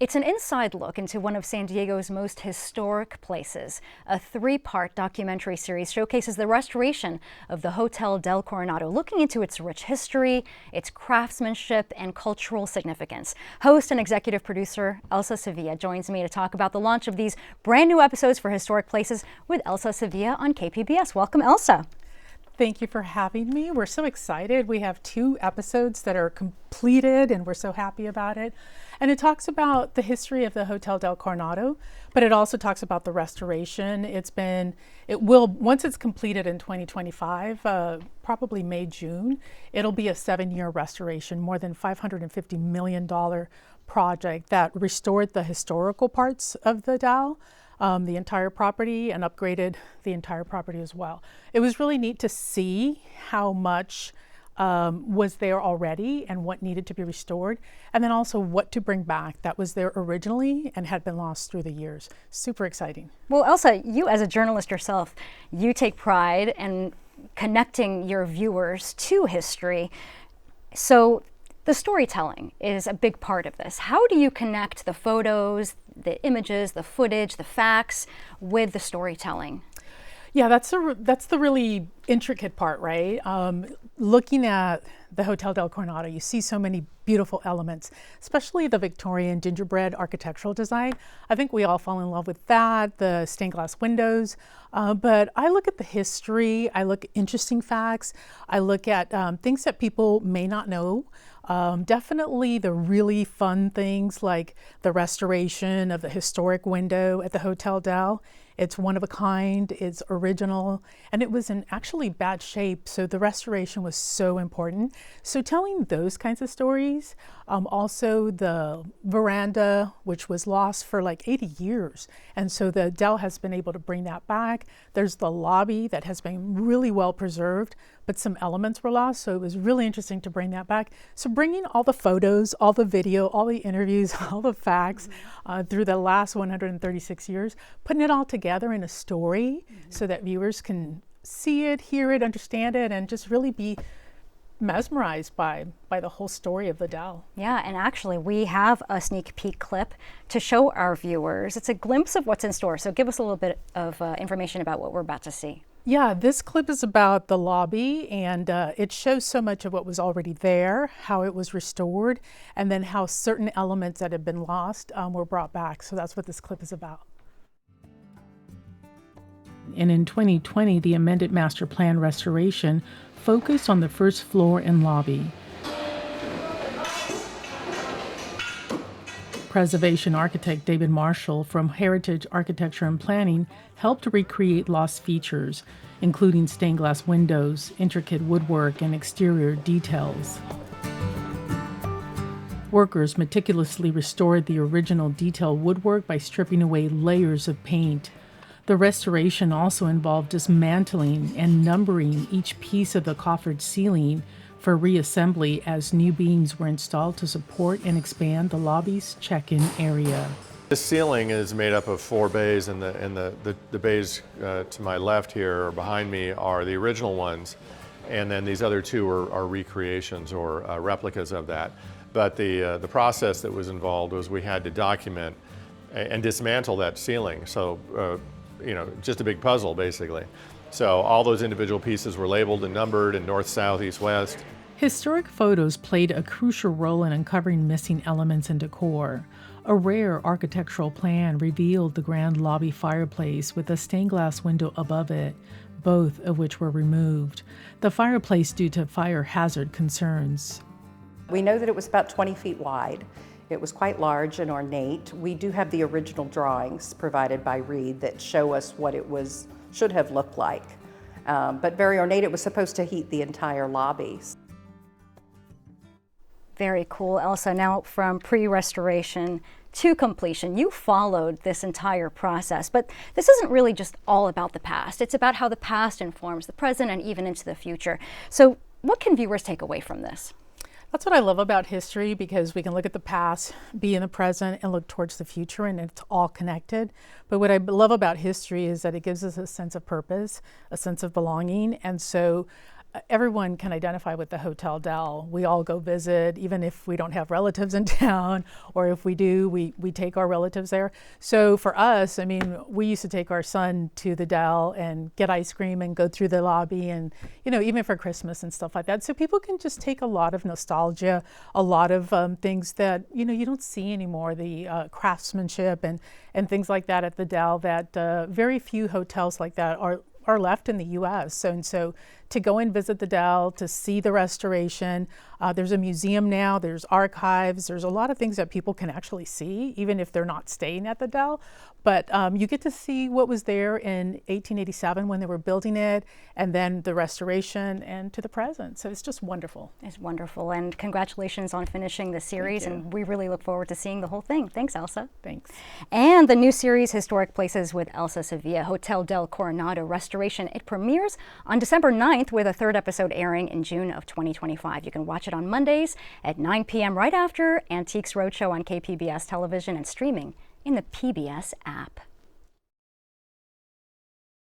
It's an inside look into one of San Diego's most historic places. A three-part documentary series showcases the restoration of the Hotel del Coronado, looking into its rich history, its craftsmanship, and cultural significance. Host and executive producer Elsa Sevilla joins me to talk about the launch of these brand new episodes for Historic Places with Elsa Sevilla on KPBS. Welcome, Elsa. Thank you for having me. We're so excited. We have 2 episodes that are completed and we're so happy about it. And it talks about the history of the Hotel del Coronado, but it also talks about the restoration. Once it's completed in 2025, probably May, June, it'll be a 7-year restoration, more than $550 million project that restored the historical parts of the Dal, the entire property, and upgraded the entire property as well. It was really neat to see how much was there already and what needed to be restored, and then also what to bring back that was there originally and had been lost through the years. Super exciting. Well, Elsa, you as a journalist yourself, you take pride in connecting your viewers to history. So the storytelling is a big part of this. How do you connect the photos, the images, the footage, the facts with the storytelling? Yeah, that's the really intricate part, right? Looking at the Hotel del Coronado, you see so many beautiful elements, especially the Victorian gingerbread architectural design. I think we all fall in love with that, the stained glass windows. But I look at the history, I look at interesting facts, I look at things that people may not know. Definitely the really fun things like the restoration of the historic window at the Hotel Del. It's one of a kind, it's original, and it was in actually bad shape, so the restoration was so important. So telling those kinds of stories, also the veranda, which was lost for like 80 years, and so the Del has been able to bring that back. There's the lobby that has been really well preserved, but some elements were lost, so it was really interesting to bring that back. So bringing all the photos, all the video, all the interviews, all the facts through the last 136 years, putting it all together in a story so that viewers can see it, hear it, understand it, and just really be mesmerized by the whole story of the Del. Yeah, and actually we have a sneak peek clip to show our viewers. It's a glimpse of what's in store, so give us a little bit of information about what we're about to see. Yeah, this clip is about the lobby, and it shows so much of what was already there, how it was restored, and then how certain elements that had been lost were brought back. So that's what this clip is about. And in 2020, the amended master plan restoration focused on the first floor and lobby. Preservation architect David Marshall from Heritage Architecture and Planning helped recreate lost features, including stained glass windows, intricate woodwork, and exterior details. Workers meticulously restored the original detailed woodwork by stripping away layers of paint. The restoration also involved dismantling and numbering each piece of the coffered ceiling for reassembly as new beams were installed to support and expand the lobby's check-in area. This ceiling is made up of 4 bays, and the bays to my left here or behind me are the original ones, and then these other 2 are recreations or replicas of that. But the process that was involved was we had to document and dismantle that ceiling. So just a big puzzle basically. So all those individual pieces were labeled and numbered in north, south, east, west. Historic photos played a crucial role in uncovering missing elements and decor. A rare architectural plan revealed the grand lobby fireplace with a stained glass window above it, both of which were removed. The fireplace due to fire hazard concerns. We know that it was about 20 feet wide. It was quite large and ornate. We do have the original drawings provided by Reed that show us what it should have looked like. But very ornate. It was supposed to heat the entire lobby. Very cool, Elsa. Now from pre-restoration to completion, you followed this entire process, but this isn't really just all about the past. It's about how the past informs the present and even into the future. So what can viewers take away from this? That's what I love about history, because we can look at the past, be in the present, and look towards the future, and it's all connected. But what I love about history is that it gives us a sense of purpose, a sense of belonging, and so everyone can identify with the Hotel Del. We all go visit, even if we don't have relatives in town, or if we do, we take our relatives there. So for us, I mean, we used to take our son to the Del and get ice cream and go through the lobby, and even for Christmas and stuff like that. So people can just take a lot of nostalgia, a lot of things that you don't see anymore, the craftsmanship and things like that at the Del, that very few hotels like that are left in the U.S. And so to go and visit the Del, to see the restoration, there's a museum now, there's archives, there's a lot of things that people can actually see, even if they're not staying at the Del. But you get to see what was there in 1887 when they were building it, and then the restoration and to the present. So it's just wonderful. It's wonderful, and congratulations on finishing the series, and we really look forward to seeing the whole thing. Thanks, Elsa. Thanks. And the new series, Historic Places with Elsa Sevilla, Hotel del Coronado Restoration, it premieres on December 9th with a third episode airing in June of 2025. You can watch it on Mondays at 9 p.m. right after Antiques Roadshow on KPBS television and streaming in the PBS app.